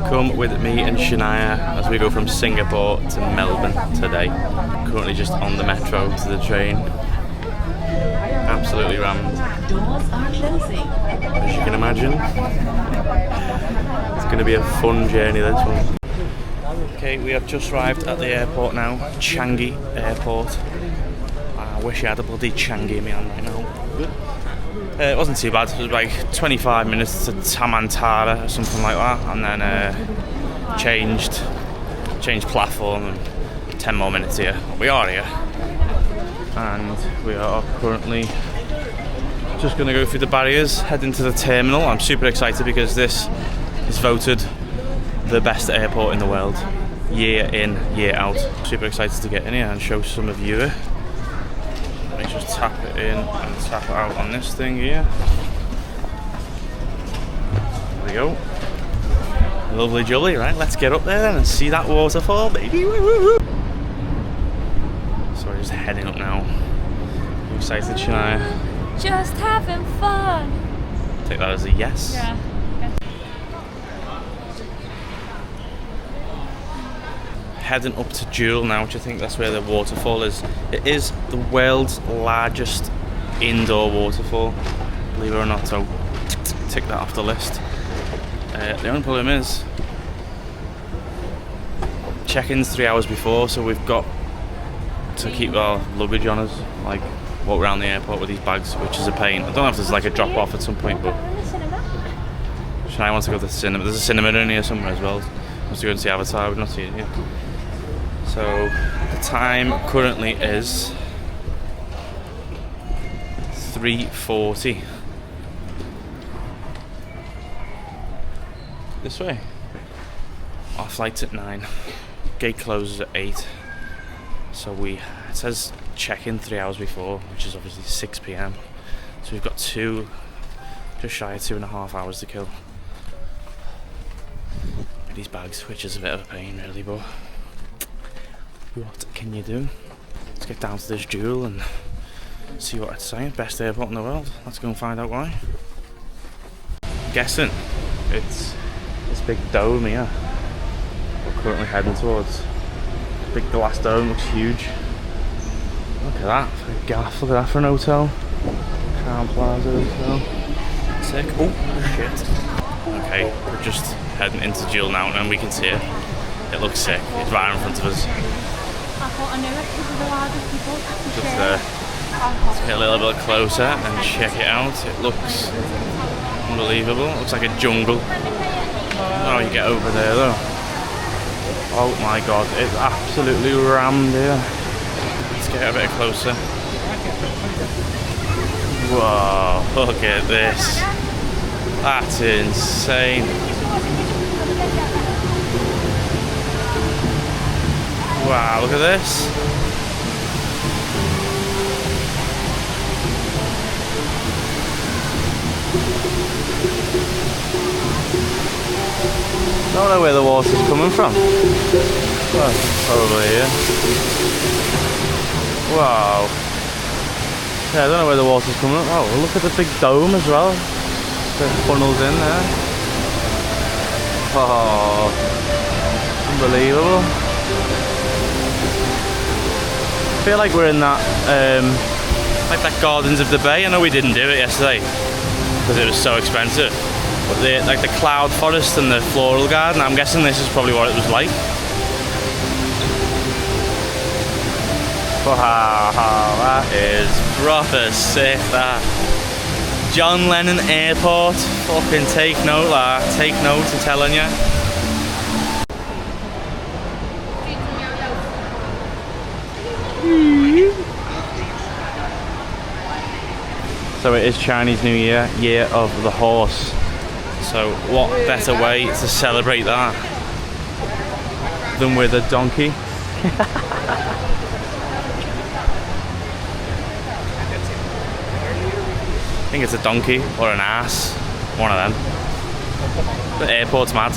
Come with me and Shania as we go from Singapore to Melbourne today. Currently just on the metro to the train. Absolutely rammed. Doors are closing. As you can imagine. It's going to be a fun journey, this one. Okay, we have just arrived at the airport now. Changi Airport. I wish I had a bloody Changi in my hand right now. It wasn't too bad. It was like 25 minutes to Tamantara or something like that, and then changed platform, and 10 more minutes here. We are here, and we are currently just going to go through the barriers, head into the terminal. I'm super excited because this is voted the best airport in the world, year in, year out. Super excited to get in here and show some of you it. Let me just tap it in and tap it out on this thing here. There we go. Lovely jolly, right? Let's get up there then and see that waterfall, baby. Woo-woo-woo. So we're just heading up now. You excited, Shania? Just having fun. Take that as a yes. Yeah. Heading up to Jewel now, which I think that's where the waterfall is. It is the world's largest indoor waterfall, believe it or not, so tick that off the list. The only problem is check-in's 3 hours before, so we've got to keep our luggage on us, like walk around the airport with these bags, which is a pain. I don't know if there's like a drop off at some point, but Shania wants to go to the cinema. There's a cinema in here somewhere as well. Wants to go and see Avatar. We've not seen it yet. So the time currently is 3:40. This way. Our flight's at 9. Gate closes at 8. So it says check-in 3 hours before, which is obviously 6 p.m. So we've got just shy of 2.5 hours to kill with these bags, which is a bit of a pain really, but what can you do? Let's get down to this Jewel and see what it's saying. Best airport in the world. Let's go and find out why. I'm guessing it's this big dome here we're currently heading towards. Big glass dome, looks huge. Look at that, for a gaff. Look at that for an hotel. Crown Plaza hotel. Sick. Oh shit. Okay, we're just heading into Jewel now and we can see it. It looks sick. It's right in front of us. Just let's get a little bit closer and check it out. It looks unbelievable. It looks like a jungle. Oh, you get over there though. Oh my god, it's absolutely rammed here. Let's get a bit closer. Whoa, look at this. That's insane. Wow, look at this. I don't know where the water's coming from. Well, probably here. Wow. Yeah, I don't know where the water's coming from. Oh, look at the big dome as well. The funnels in there. Oh, unbelievable. I feel like we're in that, like that Gardens of the Bay. I know we didn't do it yesterday because it was so expensive. But like the cloud forest and the floral garden, I'm guessing this is probably what it was like. Wow, that is proper sick, that. John Lennon Airport. Fucking take note, lad. Take note, I'm telling you. So it is Chinese New Year, Year of the Horse. So what better way to celebrate that than with a donkey? I think it's a donkey or an ass, one of them. The airport's mad.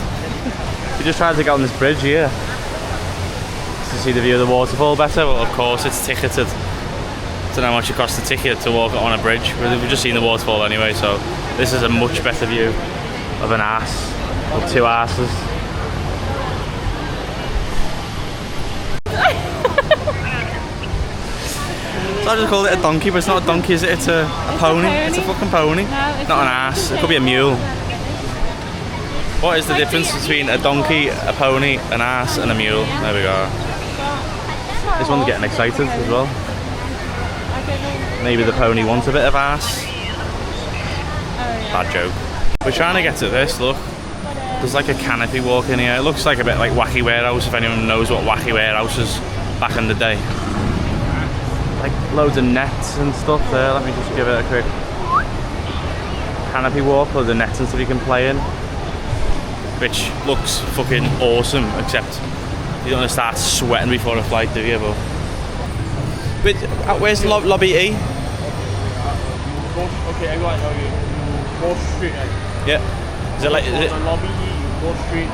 We just tried to get on this bridge here to see the view of the waterfall better, but of course it's ticketed. Don't know how much it costs the ticket to walk on a bridge. We've just seen the waterfall anyway, so this is a much better view of an ass, or two asses. So I just called it a donkey, but it's not a donkey, is it? It's a pony. It's a fucking pony. No, it's not an ass. It could be a mule. What is the difference between a donkey, a pony, an ass, and a mule? There we go. This one's getting excited as well. Maybe the pony wants a bit of ass. Bad joke. We're trying to get to this, look. There's like a canopy walk in here. It looks like a bit like Wacky Warehouse, if anyone knows what Wacky Warehouse is back in the day. Like loads of nets and stuff there. Let me just give it a quick canopy walk, or the nets and stuff you can play in. Which looks fucking awesome, except you don't want to start sweating before a flight, do you? But where's lobby E? Okay, everyone, you go straight. Yeah. Is it like? Is it, the lobby, you go straight.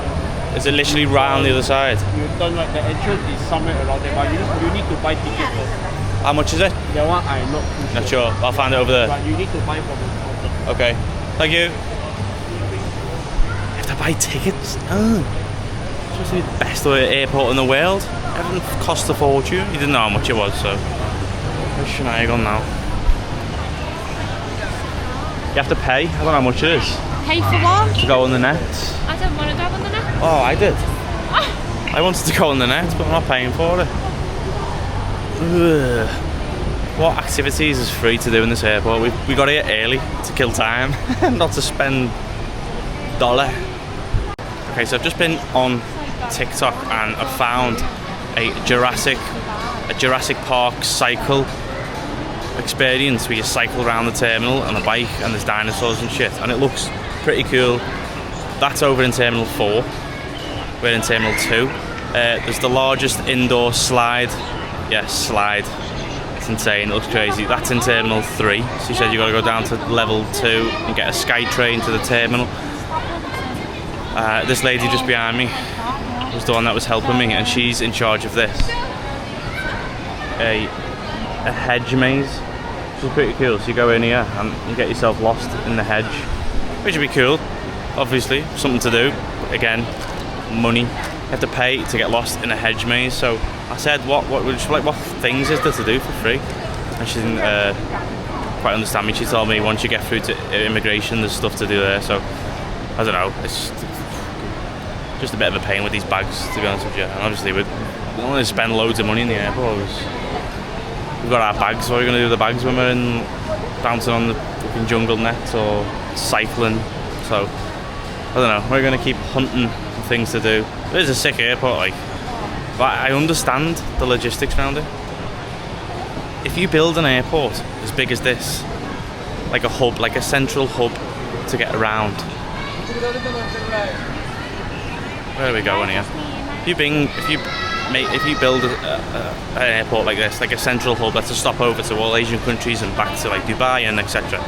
is it literally round the other side? You turn right. The entrance is somewhere around there, but you need to buy tickets first. How much is it? That one I'm not too Not sure. I'll find it over there. But you need to buy from the counter. Okay. Thank you. You have to buy tickets. Oh. It's supposed to be the best airport in the world. Everything costs a fortune. You didn't know how much it was, so. Where's Shania gone now? You have to pay. I don't know how much it is. Pay for what? To go on the nets. I don't want to go on the net. Oh, I did. I wanted to go on the net, but I'm not paying for it. Ugh. What activities is free to do in this airport? We got here early to kill time, not to spend $1. Okay, so I've just been on TikTok and I found a Jurassic Park cycle experience where you cycle around the terminal on a bike and there's dinosaurs and shit, and it looks pretty cool. That's over in Terminal 4. We're in Terminal 2. There's the largest indoor slide. Yes, slide. It's insane, it looks crazy. That's in Terminal 3. So you said you got to go down to level 2 and get a sky train to the terminal. This lady just behind me was the one that was helping me, and she's in charge of this. A hedge maze, which is pretty cool. So you go in here and you get yourself lost in the hedge, which would be cool. Obviously, something to do. Again, money. You have to pay to get lost in a hedge maze. So I said, what things is there to do for free? And she didn't quite understand me. She told me once you get through to immigration, there's stuff to do there. So I don't know. It's just a bit of a pain with these bags, to be honest with you. And obviously, we don't want to spend loads of money in the airport. We've got our bags. What are we going to do with the bags when we're in bouncing on the fucking jungle net or cycling? So I don't know. We're going to keep hunting for things to do. It is a sick airport, like. But I understand the logistics around it. If you build an airport as big as this, like a hub, like a central hub to get around. Where are we going here? If you build an airport like this, like a central hub that's a stopover to all Asian countries and back to like Dubai and etc.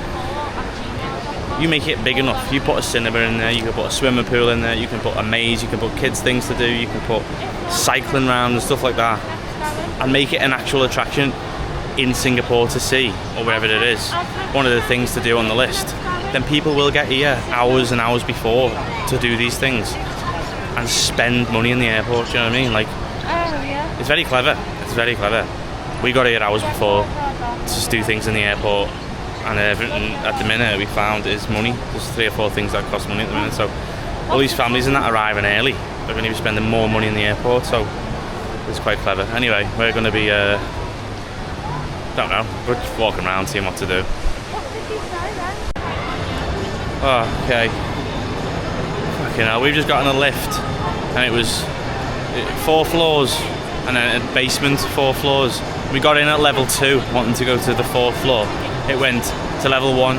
You make it big enough. You put a cinema in there, you can put a swimming pool in there, you can put a maze, you can put kids things to do, you can put cycling round and stuff like that, and make it an actual attraction in Singapore to see, or wherever it is, one of the things to do on the list. Then people will get here hours and hours before to do these things and spend money in the airport. Do you know what I mean? Like, it's very clever. It's very clever. We got here hours before to just do things in the airport. And everything at the minute we found is money. There's 3 or 4 things that cost money at the minute. So all these families and that arriving early, they're going to be spending more money in the airport. So it's quite clever. Anyway, we're going to be, don't know, we're just walking around seeing what to do. Oh, okay. Fucking hell, we've just got on a lift and it was 4 floors and then a basement, 4 floors. We got in at level 2 wanting to go to the 4th floor. It went to level 1,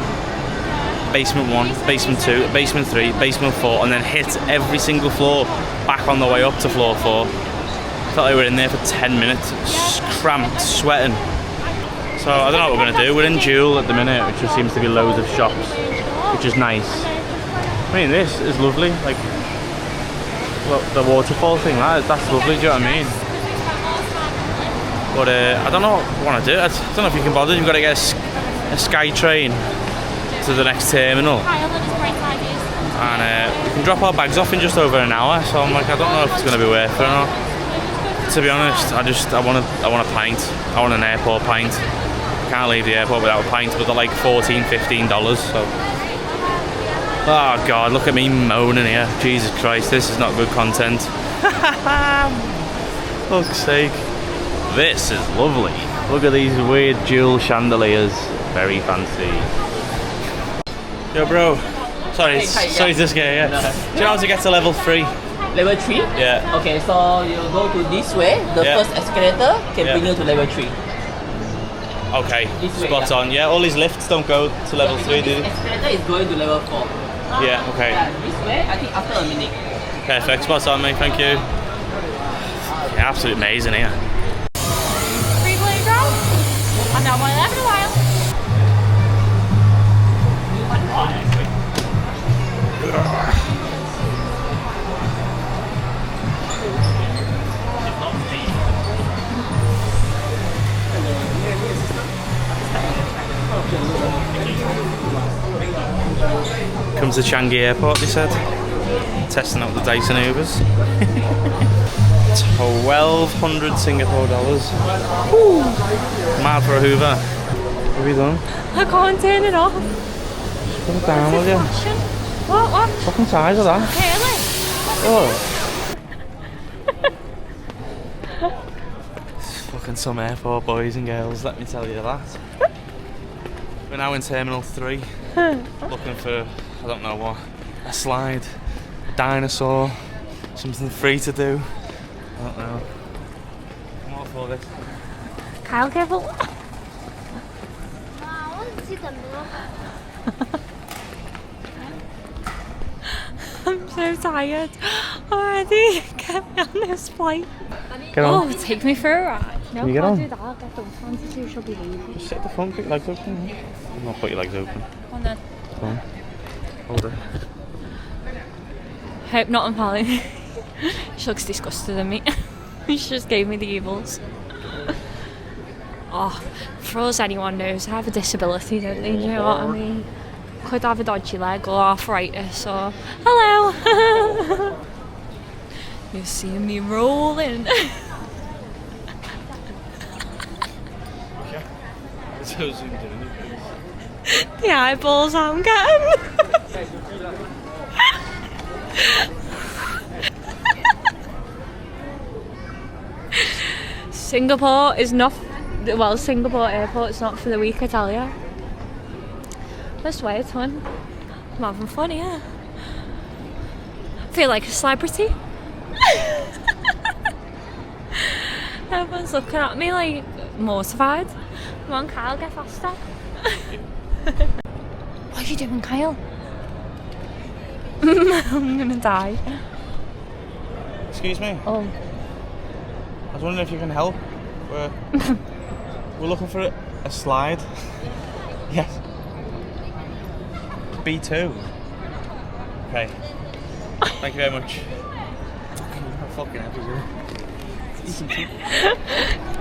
basement 1, basement 2, basement 3, basement 4, and then hit every single floor back on the way up to floor 4. Felt like we were in there for 10 minutes, cramped, sweating. So I don't know what we're going to do. We're in Jewel at the minute, which just seems to be loads of shops, which is nice. I mean, this is lovely. Like, look, the waterfall thing, that's lovely, do you know what I mean? But I don't know what I want to do. I don't know if you can bother. You've got to get a sky train to the next terminal. And we can drop our bags off in just over an hour. So I'm like, I don't know if it's going to be worth it or not. to be honest, I want a pint. I want an airport pint. Can't leave the airport without a pint, but they're like $14, $15. So, oh god, look at me moaning here. Jesus Christ, this is not good content. Fuck's sake. This is lovely. Look at these weird jewel chandeliers. Very fancy. Yo, bro. Sorry, sorry, this guy. Yeah. No. Do you know how to get to level 3? Level 3? Yeah. Okay, so you go to this way. The Yeah. first escalator can bring you to level 3. Okay, This way, spot yeah. on. Yeah, all these lifts don't go to level 3, do This they? escalator is going to level 4. Yeah, okay. Yeah, this way, I think after a minute. Perfect, spot on, mate. Thank you. Yeah, absolutely amazing here. Free blue girl. I'm not one of them in a while. Comes to Changi Airport, they said. Testing out the Dyson Hoovers. 1,200 Singapore dollars. Woo. Mad for a Hoover. What have you done? I can't turn it off. Put it down, will you? What? Fucking size of that. Really? Oh. It's fucking some airport, boys and girls, let me tell you that. We're now in Terminal 3, looking for, I don't know what, a slide, a dinosaur, something free to do. I don't know. I'm all for this. Kyle, careful. I want to see the milk. I'm so tired already. Get me on this flight. Get on. Oh, take me for a ride. No, you get can't on? do that. I'll get the fancy she'll be lazy. Just sit at the front, put your legs open. Yeah. Not put your legs open. Come on then. Come on. Hold it. Hope not on Polly. She looks disgusted at me. She just gave me the evils. Oh, for us, anyone knows I have a disability, don't they? Do you know what I mean? Could have a dodgy leg or arthritis or... Hello! You're seeing me rolling. So zoomed in. The eyeballs I'm getting. Singapore is not, well, Singapore Airport's not for the weak, I tell you. This way it's fun. I'm having fun here. I feel like a celebrity. Everyone's looking at me like mortified. Come on, Kyle, get faster. What are you doing, Kyle? I'm gonna die. Excuse me. Oh. I was wondering if you can help. We're looking for a slide. Yes. B2. Okay. Thank you very much. Fucking everywhere.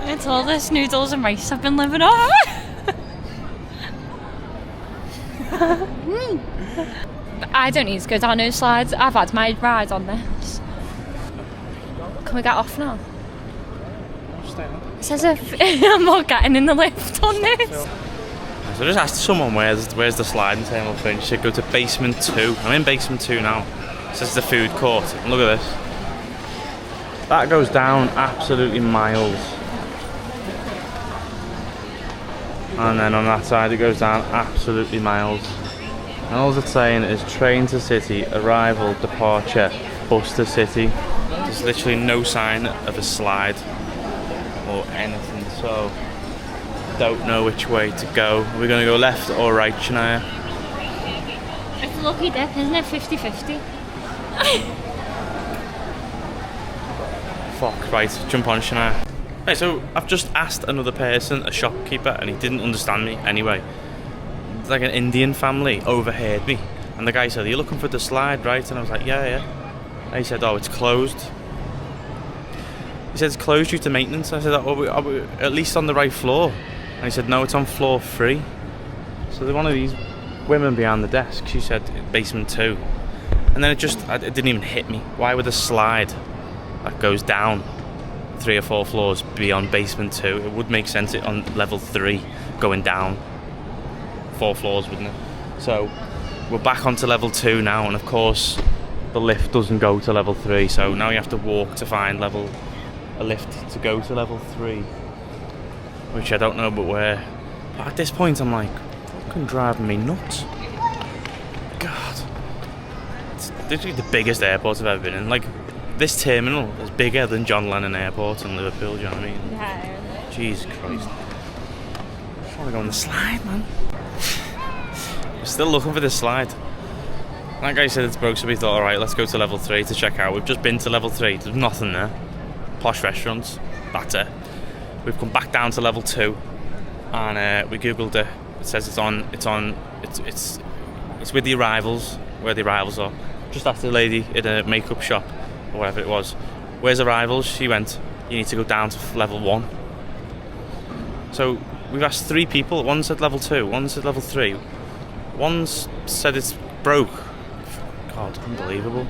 It's all this noodles and rice I've been living off. I don't need to go down those slides. I've had my ride on this. Can we get off now? It says if I'm not getting in the lift on this. So I just asked someone where's the slide in Terminal 3 and she said go to basement 2. I'm in basement 2 now. It says the food court. And look at this. That goes down absolutely miles. And then on that side it goes down absolutely miles. And all it's saying is train to city, arrival, departure, bus to city. There's literally no sign of a slide or anything, so don't know which way to go. Are we going to go left or right, Shania? It's a lucky dip, isn't it? 50-50. Fuck, right, jump on, Shania. Right, so I've just asked another person, a shopkeeper, and he didn't understand me anyway. It's like an Indian family overheard me, and the guy said, "Are you looking for the slide, right?" And I was like, yeah. And he said, "Oh, it's closed." He said, "It's closed due to maintenance." I said, "Oh, are we at least on the right floor?" And he said, "No, it's on floor 3. So one of these women behind the desk, she said, basement 2. And then it didn't even hit me. Why would a slide that goes down 3 or 4 floors beyond basement 2. It would make sense it on level 3 going down 4 floors, wouldn't it? So we're back onto level 2 now, and of course the lift doesn't go to level 3, so now you have to walk to find a lift to go to level 3, which I don't know but where. But at this point I'm like, fucking driving me nuts. God, it's literally the biggest airport I've ever been in. Like, this terminal is bigger than John Lennon Airport in Liverpool, do you know what I mean? Yeah. Jesus Christ. I just want to go on the slide, man. We're still looking for this slide. That guy said it's broke, so we thought, alright, let's go to level 3 to check out. We've just been to level 3, there's nothing there. Posh restaurants, that's it. We've come back down to level 2, and we googled it. It says it's with the arrivals, where the arrivals are. Just asked the lady in a makeup shop, or whatever it was, where's arrivals? She went, you need to go down to level 1. So we've asked 3 people, one said level 2, one said level 3, one said it's broke. God, unbelievable.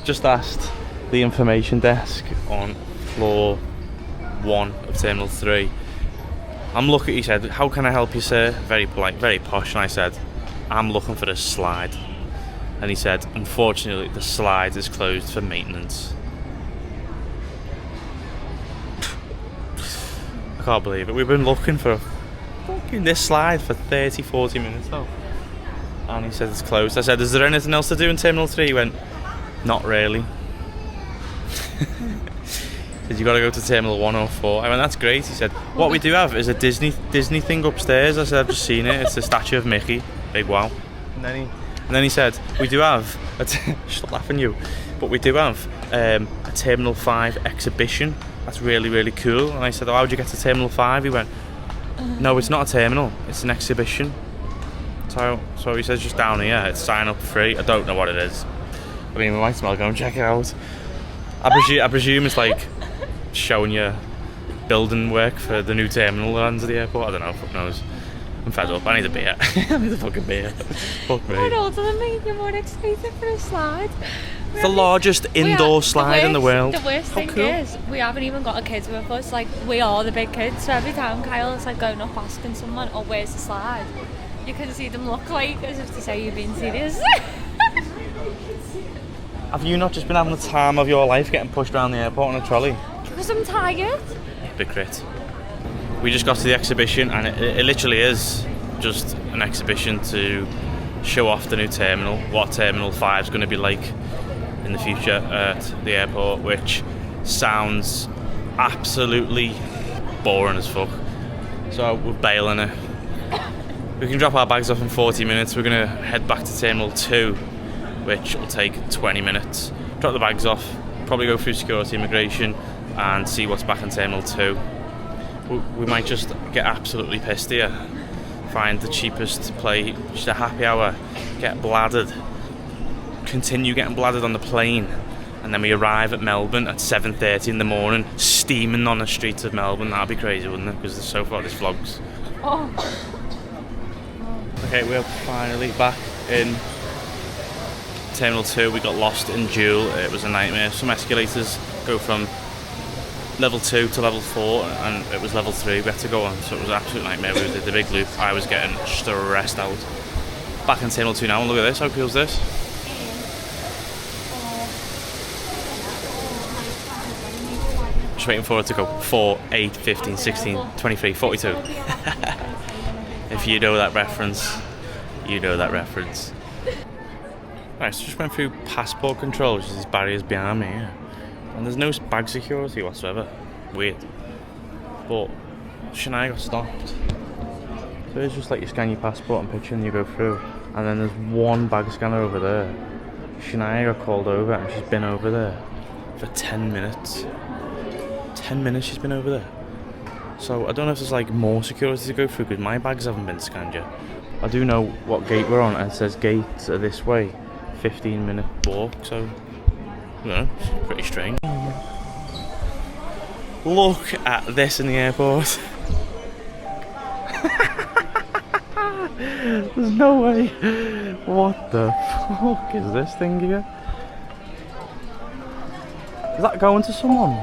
Just asked the information desk on floor 1 of Terminal 3. I'm looking, he said, how can I help you, sir? Very polite, very posh, and I said, I'm looking for a slide. And he said, unfortunately, the slide is closed for maintenance. I can't believe it. We've been looking for fucking this slide for 30, 40 minutes now. And he said it's closed. I said, is there anything else to do in Terminal 3? He went, not really. He said, you got to go to Terminal 104. I went, that's great. He said, what we do have is a Disney thing upstairs. I said, I've just seen it. It's the statue of Mickey. Big wow. And then he said, we do have stop laughing, you. But we do have a Terminal 5 exhibition. That's really, really cool. And I said, oh, how'd you get to Terminal 5? He went, no, it's not a terminal. It's an exhibition. So he says, just down here. It's sign up free. I don't know what it is. I mean, we might as well go and check it out. I presume it's like showing you building work for the new terminal lands at the airport. I don't know, fuck knows. I'm fed up, I need a beer. I need a fucking beer. Fuck me. What older than me, you're more excited for a slide. It's the largest indoor slide in the world. The worst thing is, we haven't even got our kids with us. Like, we are the big kids, so every time Kyle is like going up asking someone, oh, where's the slide? You can see them look like as if to say you're being serious. Have you not just been having the time of your life getting pushed around the airport on a trolley? Because I'm tired. Big crit. We just got to the exhibition, and it literally is just an exhibition to show off the new terminal, what Terminal 5 is going to be like in the future at the airport, which sounds absolutely boring as fuck. So we're bailing it. We can drop our bags off in 40 minutes. We're going to head back to Terminal 2, which will take 20 minutes. Drop the bags off, probably go through security, immigration, and see what's back in Terminal 2. We might just get absolutely pissed here, find the cheapest play, just a happy hour, get bladdered, continue getting bladdered on the plane, and then we arrive at Melbourne at 7:30 in the morning, steaming on the streets of Melbourne. That'd be crazy, wouldn't it? Because so far this vlog's. Oh. Okay, we're finally back in Terminal 2. We got lost in Jewel. It was a nightmare. Some escalators go from level 2 to level 4, and it was level 3 we had to go on, so it was an absolute nightmare. We did the big loop. I was getting stressed out. Back in Terminal 2 now, and look at this. How cool is this? Just waiting for it to go 4, 8, 15, 16, 23, 42. If you know that reference, you know that reference. Right, so just went through passport control, which is these barriers behind me, yeah. And there's no bag security whatsoever. Weird. But Shania got stopped. So it's just like you scan your passport and picture and you go through. And then there's one bag scanner over there. Shania got called over and she's been over there for 10 minutes. 10 minutes she's been over there. So I don't know if there's like more security to go through because my bags haven't been scanned yet. I do know what gate we're on, and it says gates are this way. 15-minute walk, so you know, it's pretty strange. Look at this in the airport. There's no way. What the fuck is this thing here? Is that going to someone?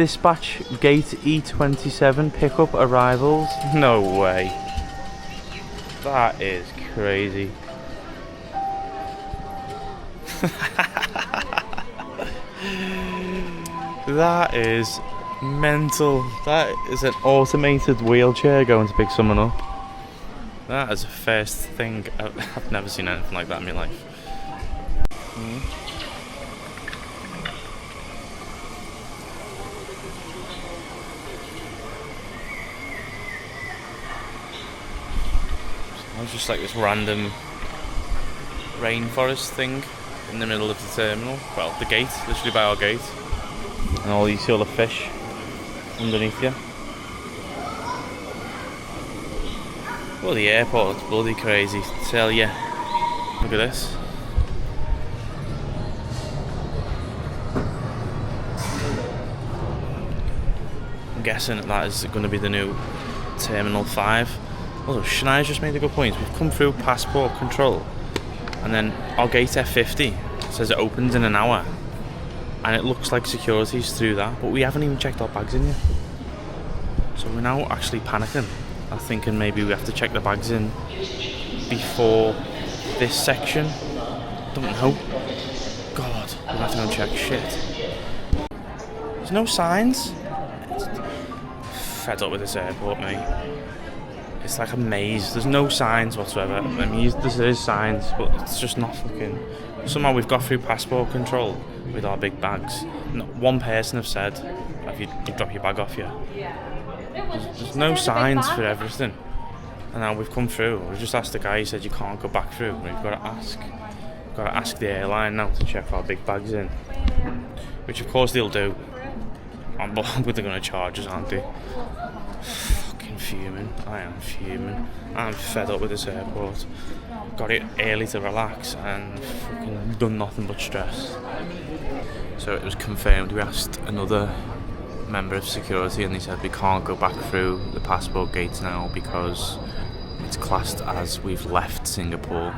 dispatch gate E27 pickup arrivals. No way. That is crazy. That is mental. That is an automated wheelchair going to pick someone up. That is the first thing. I've never seen anything like that in my life. It's just like this random rainforest thing in the middle of the terminal. Well, the gate, literally by our gate. And all these sort of fish underneath you. Well, the airport's bloody crazy, to tell you. Look at this. I'm guessing that is going to be the new Terminal 5. Although Shania's just made a good point. We've come through passport control, and then our gate F50 says it opens in an hour, and it looks like security's through that, but we haven't even checked our bags in yet. So we're now actually panicking. I'm thinking maybe we have to check the bags in before this section. Don't know. God, we'll have to go and check shit. There's no signs. Fed up with this airport, mate. It's like a maze. There's no signs whatsoever. I mean, there is signs, but it's just not fucking. Somehow we've got through passport control with our big bags. Not one person have said, "Have you drop your bag off here?" There's no signs for everything. And now we've come through. We just asked the guy. He said you can't go back through. We've got to ask. We've got to ask the airline now to check our big bags in, which of course they'll do. But they're going to charge us, aren't they? Fucking fuming. I am fuming. I'm fed up with this airport. Got it early to relax and fucking done nothing but stress. So it was confirmed. We asked another member of security and they said we can't go back through the passport gates now because it's classed as we've left Singapore.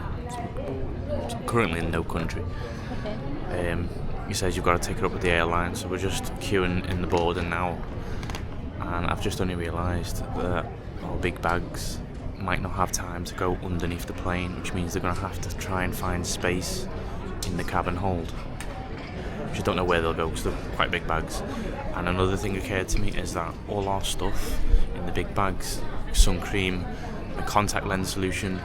So currently in no country. He says you've got to take it up with the airline, so we're just queuing in the boarding now. And I've just only realised that our big bags might not have time to go underneath the plane, which means they're going to have to try and find space in the cabin hold. Which I don't know where they'll go because they're quite big bags. And another thing occurred to me is that all our stuff in the big bags, sun cream, a contact lens solution,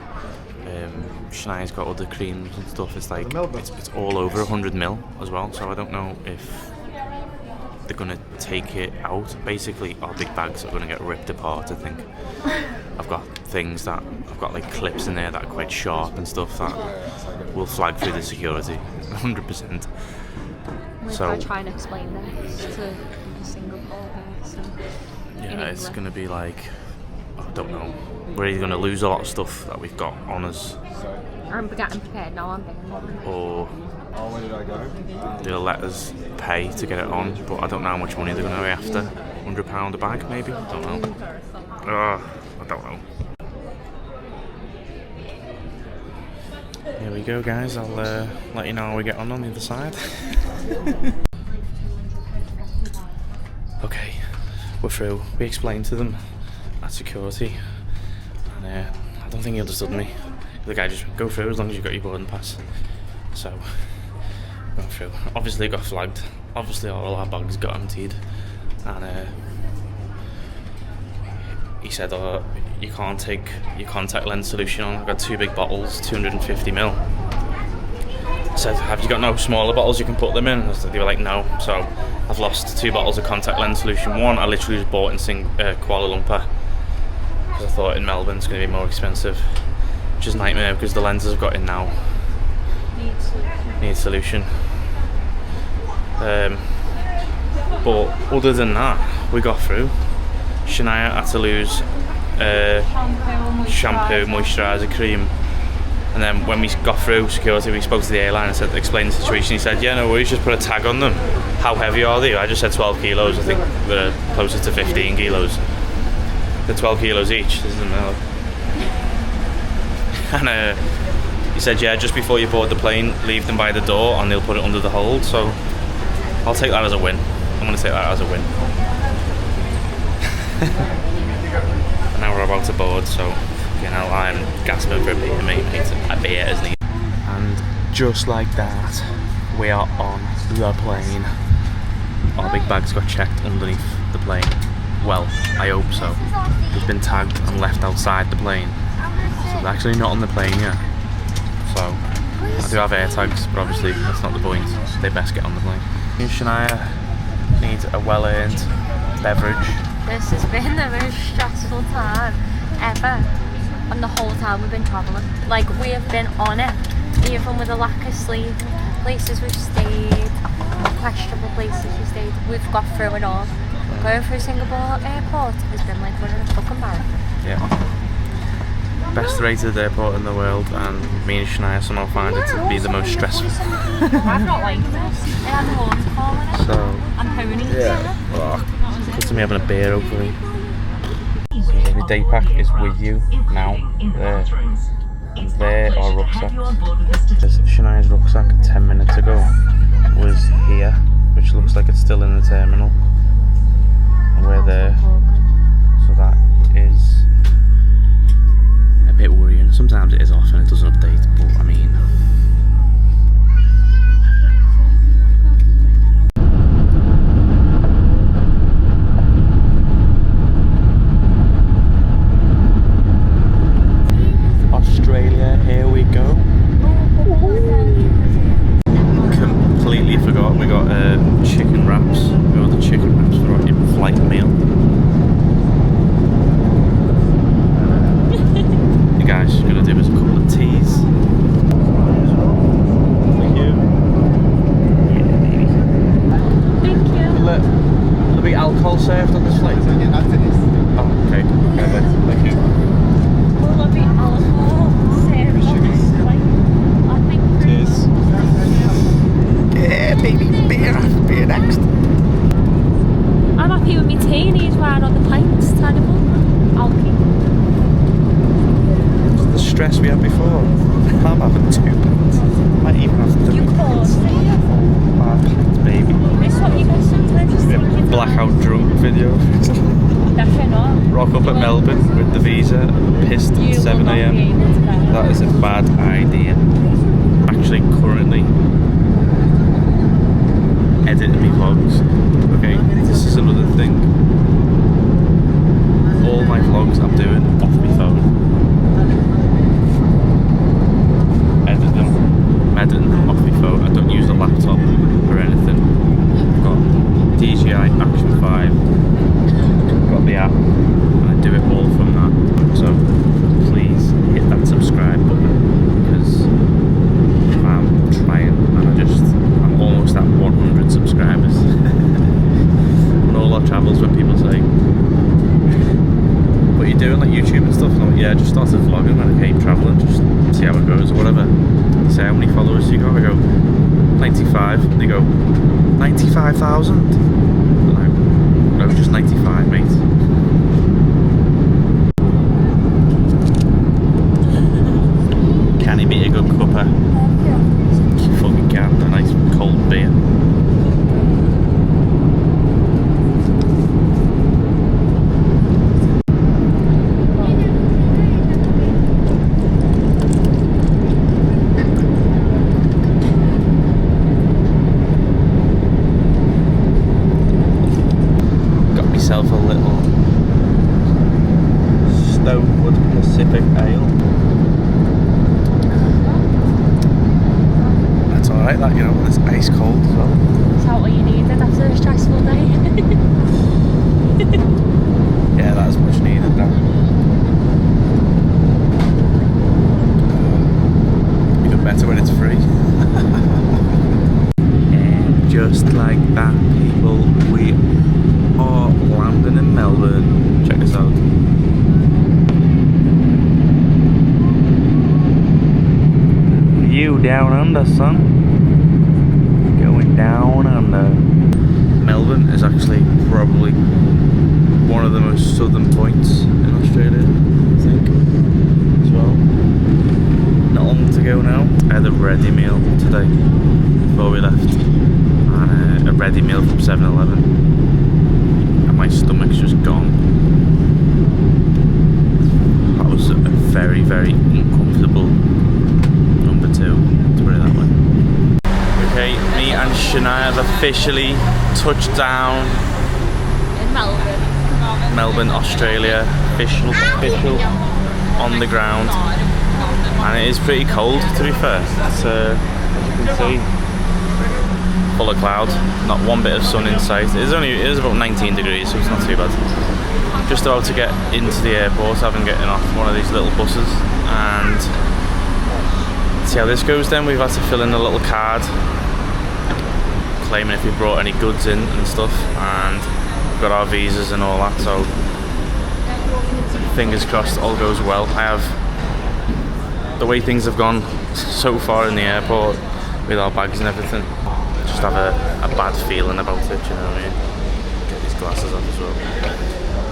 Shania's got other creams and stuff. It's like it's all over 100ml as well. So I don't know if they're gonna take it out. Basically, our big bags are gonna get ripped apart. I think I've got like clips in there that are quite sharp and stuff that will flag through the security. 100%. So I try and explain this to the Singapore person. Yeah, it's gonna be like, I don't know. We're either going to lose a lot of stuff that we've got on us, I'm getting prepared now, I'm being or they'll let us pay to get it on, but I don't know how much money they're going to be after. £100 a bag, maybe? I don't know. I don't know. Here we go, guys. I'll let you know how we get on the other side. Okay, we're through. We explained to them at security. And I don't think he understood me. The guy just go through as long as you've got your boarding pass. So, going through. Obviously it got flagged. Obviously all our bags got emptied. And he said, oh, you can't take your contact lens solution on. I've got 2 big bottles, 250ml. I said, have you got no smaller bottles you can put them in? They were like, no. So I've lost 2 bottles of contact lens solution. One I literally just bought in Kuala Lumpur. I thought in Melbourne it's going to be more expensive, which is a nightmare because the lenses I've got in now need solution. But other than that, we got through. Shania had to lose shampoo, moisturiser, cream, and then when we got through security, we spoke to the airline and explained the situation. He said, yeah, no worries, just put a tag on them. How heavy are they? I just said 12 kilos. I think they're closer to 15 kilos. They're 12 kilos each, doesn't matter. And he said, yeah, just before you board the plane, leave them by the door and they'll put it under the hold. So I'll take that as a win. I'm going to take that as a win. And now we're about to board, so you know, I'm gasping for a beer, mate. A beer is needed. And just like that, we are on the plane. Our big bags got checked underneath the plane. Well, I hope so. We've been tagged and left outside the plane. So they're actually not on the plane yet. So I do have air tags, but obviously that's not the point. So they best get on the plane. Shania needs a well-earned beverage. This has been the most stressful time ever. And the whole time we've been travelling. Like, we have been on it. Even with the lack of sleep, places we've stayed, questionable places we stayed, we've got through it all. Going through Singapore Airport has been like running a fucking marathon. Yeah. Best rated airport in the world, and me and Shania somehow find it to be the most stressful. I've not liked this. It has horns calling it. So, And ponies. yeah. Oh, good to me having a beer, hopefully. Every day pack is with you now. There. And there are rucksacks. Shania's rucksack 10 minutes ago was here, which looks like it's still in the terminal. And we're there. So that is a bit worrying. Sometimes it is off and it doesn't update, but I mean. Australia, here we go. Completely forgot we got chicken wraps. We got the chicken wraps for our in-flight meal. You guys are gonna do us a couple of teas. Thank you. Yeah, baby. Thank you. Will there be alcohol served on this flight? Oh, okay. Okay, thank you. Will there be alcohol served on this flight? I think Cheers. Yeah, baby, beer next. I'm happy with my tea and he's right on the plane. It's terrible. Alky. The stress we had before. I'm having 2 pints. Might even have 3 You pints. caused it. 5 pints, baby. It's what you get sometimes. Just think it's Blackout drunk video. definitely not. Rock up at Melbourne with the visa, pissed at 7 AM. That is a bad idea. Actually, currently editing my vlogs. Okay, this is another thing. All my vlogs I'm doing off my phone. I'm editing them off my phone. I don't use a laptop or anything. I've got DJI Action 5. Got the app, and I do it all from that. So please hit that subscribe button, because I'm trying, and I'm almost at 100 subscribers. On all our travels, when people say, "What are you doing, like YouTube and stuff?" And I'm like, "Yeah, I just started vlogging when I came travelling, just see how it goes or whatever." They say, "How many followers do you got?" I go, 95. They go, 95,000. No, just 95, mate. Can he be a good cuppa? You fucking can. A nice cold beer. Myself a little Stonewood Pacific Ale. That's alright, that, you know, it's ice cold as well. Is that what you needed after a stressful day? Yeah, that is much needed, that. Even better when it's free. And just like that, people, we are landing in Melbourne. Check this out. View down under, son. Going down under. Melbourne is actually probably one of the most southern points in Australia, I think, as well. Not long to go now. I had a ready meal today before we left, and a ready meal from 7-Eleven, and my stomach's just gone. That was a very, very uncomfortable number 2, to put it that way. Okay, me and Shania have officially touched down In Melbourne. Melbourne, Australia. Official on the ground, and it is pretty cold, to be fair. It's, as you can see, full of cloud, not one bit of sun in sight. It is about 19 degrees, so it's not too bad. Just about to get into the airport, having getting off one of these little buses, and see how this goes. Then we've had to fill in a little card claiming if we brought any goods in and stuff, and we've got our visas and all that, so fingers crossed all goes well. I have, the way things have gone so far in the airport with our bags and everything, just have a bad feeling about it, you know what I mean? Get these glasses off as well.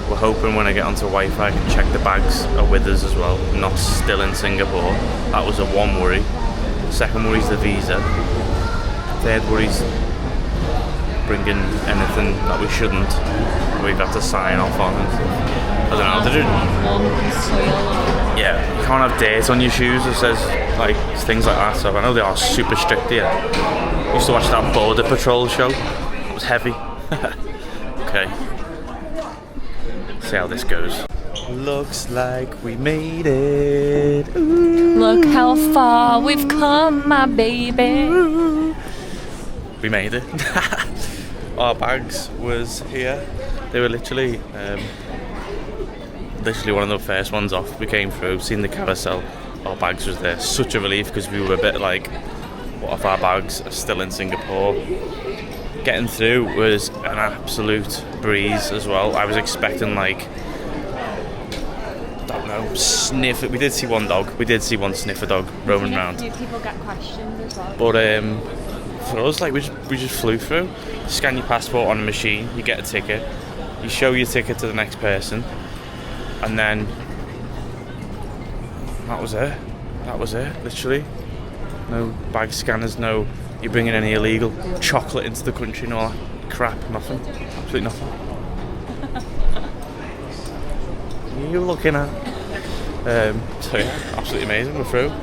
We're hoping when I get onto Wi-Fi I can check the bags are with us as well, not still in Singapore. That was a one worry. Second worry is the visa. Third worry is bringing anything that we shouldn't, we've had to sign off on and stuff. I don't know, did it? Yeah, you can't have dirt on your shoes, it says, like, things like that, so I know they are super strict here. I used to watch that Border Patrol show, it was heavy. Okay, see how this goes. Looks like we made it. Ooh. Look how far we've come, my baby. Ooh. We made it. Our bags was here. They were literally one of the first ones off. We came through, seen the carousel, our bags was there. Such a relief, because we were a bit like, what if our bags are still in Singapore? Getting through was an absolute breeze as well. I was expecting, like, I don't know, sniff it. We did see one dog. We did see one sniffer dog roaming around. People get questioned as well. But for us, like, we just flew through. Scan your passport on a machine, you get a ticket, you show your ticket to the next person, and then that was it, literally. No bag scanners, no you bringing any illegal chocolate into the country and all that crap, nothing, absolutely nothing. What are you looking at? So yeah, absolutely amazing, we're through.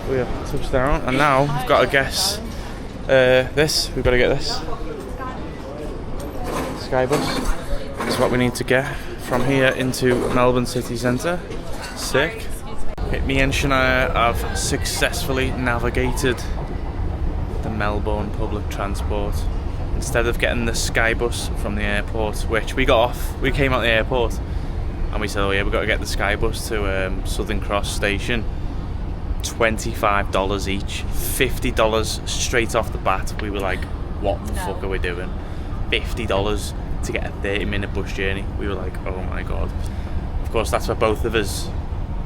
We have touched down, and now we've got to guess we've got to get this Skybus. This is what we need to get from here into Melbourne city centre. Sick. Okay, me and Shania have successfully navigated the Melbourne public transport. Instead of getting the Skybus from the airport, which we got off, we came out the airport and we said, oh yeah, we've got to get the Skybus to Southern Cross station. $25 each, $50 straight off the bat. We were like, what the fuck are we doing? $50 to get a 30-minute bus journey. We were like, oh my god. Of course, that's for both of us.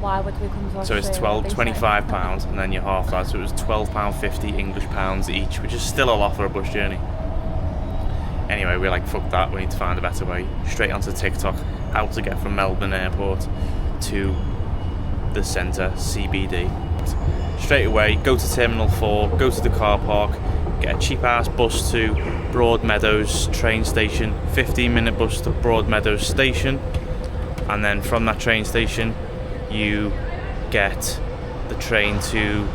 Why would we come to Australia? So it's £25 and then you half that, so it was £12.50 English pounds each, which is still a lot for a bus journey. Anyway, we're like, fuck that, we need to find a better way. Straight onto TikTok, how to get from Melbourne Airport to the centre, CBD. Straight away, go to Terminal 4, go to the car park, get a cheap ass bus to Broadmeadows train station, 15-minute bus to Broadmeadows station, and then from that train station you get the train to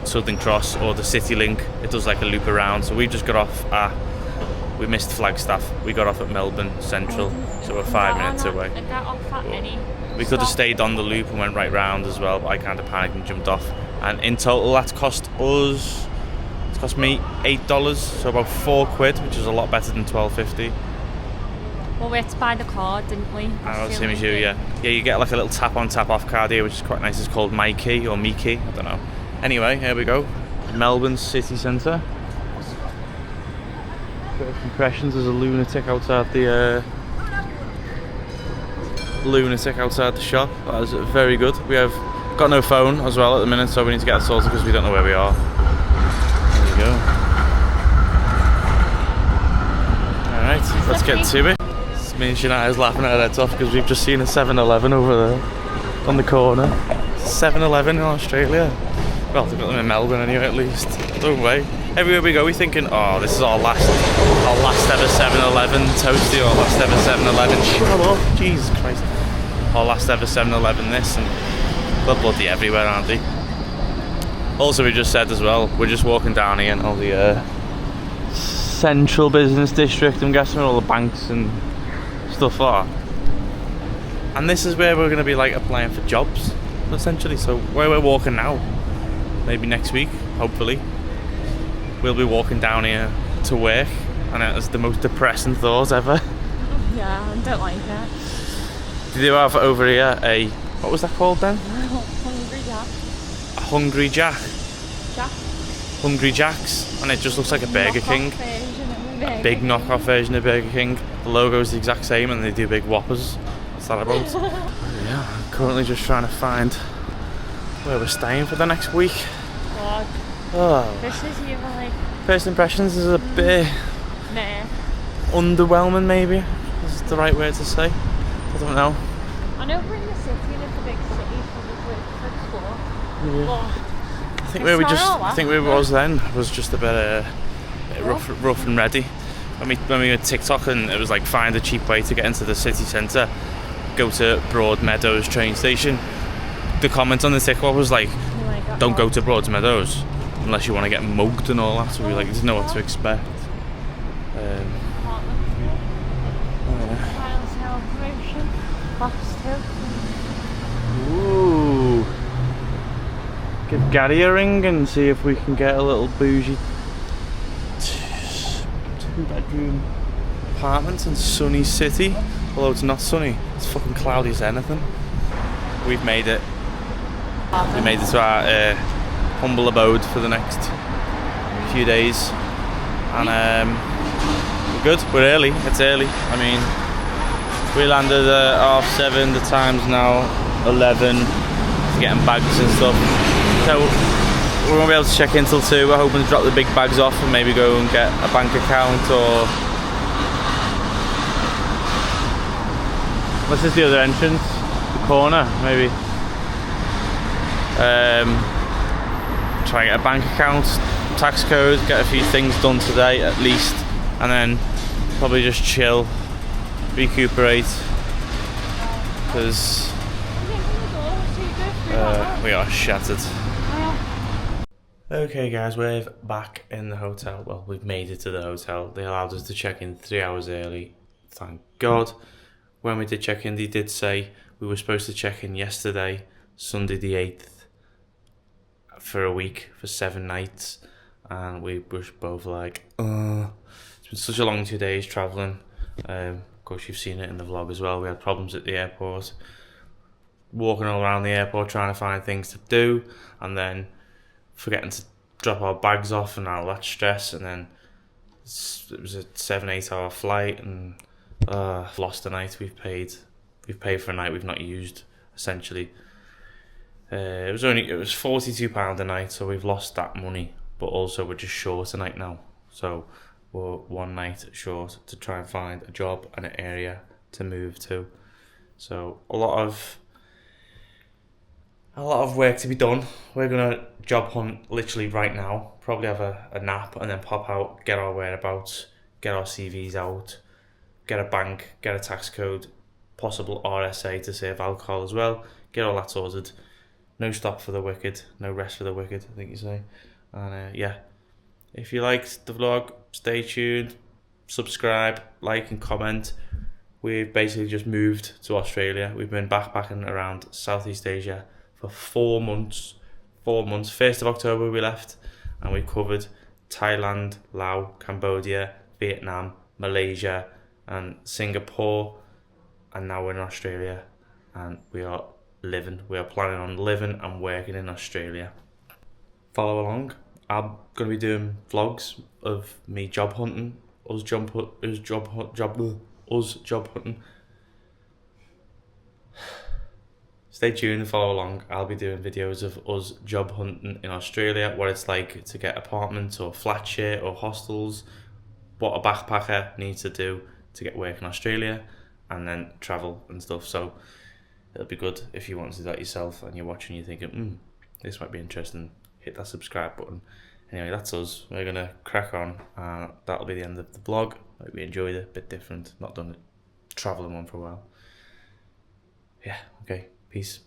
Southern Cross or the City Link. It does like a loop around, so we just got off we missed Flagstaff, we got off at Melbourne Central, so we're 5 minutes away. We could have stayed on the loop and went right round as well, but I kind of panicked and jumped off. And in total, that's cost me $8, so about £4, which is a lot better than $12.50. Well, we had to buy the card, didn't we? I know, same as you, yeah. Yeah, you get like a little tap on, tap off card here, which is quite nice. It's called My Key or Me Key, I don't know. Anyway, here we go. Melbourne city centre. First impressions, there's a lunatic outside the shop. That is very good. We have got no phone as well at the minute, so we need to get it sorted because we don't know where we are. There we go. Alright, let's get to it. Me and Shania is laughing our heads off because we've just seen a 7-Eleven over there on the corner. 7-Eleven in Australia. Well, they've got them in Melbourne anyway, at least. No way. everywhere we go, we're thinking, oh, this is our last ever 7-Eleven toasty, or last ever 7-Eleven. Shut up, Jesus Christ. Our last ever 7-Eleven this, and they're bloody everywhere, aren't they? Also, we just said as well, we're just walking down here in all the central business district, I'm guessing, where all the banks and stuff are. And this is where we're going to be like applying for jobs, essentially. So where we're walking now, maybe next week, hopefully, we'll be walking down here to work, and it is the most depressing thought ever. Yeah, I don't like it. Did you have over here a, what was that called then? Hungry Jack. A Hungry Jack? Jack. Hungry Jacks, and it just looks like a Burger King. A big knockoff version of Burger King. The logo is the exact same, and they do big Whoppers. What's that about? Yeah, I'm currently just trying to find where we're staying for the next week. God. Oh. This is even like... First impressions is a bit Nah. underwhelming, maybe is the right word to say. I don't know. I know we're in the city, and it's a big city for explore. Yeah. I think It's where we not just, all I that, think where we no. was then was just a bit rough and ready. When we were TikTok, and it was like find a cheap way to get into the city centre, go to Broadmeadows train station. The comment on the TikTok was like, don't go to Broadmeadows unless you want to get mugged and all that. So we like didn't know what to expect. Ooh. Give Gary a ring and see if we can get a little bougie 2-bedroom apartment in sunny city. Although it's not sunny, it's fucking cloudy as anything. We've made it. We made it to our humble abode for the next few days, and we're good. We're early. It's early. I mean, we landed at 7:30. The time's now 11. Getting bags and stuff. So we won't be able to check in till 2. We're hoping to drop the big bags off and maybe go and get a bank account, or what's this, the other entrance? The corner, maybe. Try and get a bank account, tax code, get a few things done today at least, and then probably just chill, recuperate, because we are shattered. Okay guys, we're back in the hotel. Well, we've made it to the hotel. They allowed us to check in 3 hours early, thank God. When we did check in, they did say we were supposed to check in yesterday, Sunday the 8th, for a week, for 7 nights, and we were both like, it's been such a long 2 days travelling. Of course, you've seen it in the vlog as well. We had problems at the airport, walking all around the airport trying to find things to do, and then forgetting to drop our bags off and all that stress, and then it was a 7-8 hour flight, and lost a night. We've paid for a night we've not used, essentially. It was £42 a night, so we've lost that money, but also we're just short a night now, so we're 1 night short to try and find a job and an area to move to. So a lot of work to be done. We're gonna job hunt literally right now, probably have a nap, and then pop out, get our whereabouts, get our CVs out, get a bank, get a tax code, possible RSA to save alcohol as well, get all that sorted. No stop for the wicked, no rest for the wicked, I think you say. And yeah, if you liked the vlog, stay tuned, subscribe, like and comment. We've basically just moved to Australia. We've been backpacking around Southeast Asia for 4 months. 4 months. 1st of October we left, and we covered Thailand, Laos, Cambodia, Vietnam, Malaysia and Singapore, and now we're in Australia, and we are planning on living and working in Australia. Follow along. I'm going to be doing vlogs of me job hunting, us job hunting. Stay tuned and follow along. I'll be doing videos of us job hunting in Australia, what it's like to get apartments or flat share or hostels, what a backpacker needs to do to get work in Australia, and then travel and stuff. So it'll be good if you want to do that yourself and you're watching, you're thinking, this might be interesting, hit that subscribe button. Anyway, that's us. We're gonna crack on, and that'll be the end of the vlog. Hope you enjoyed it. A bit different. Not done a travelling one for a while. Yeah. Okay. Peace.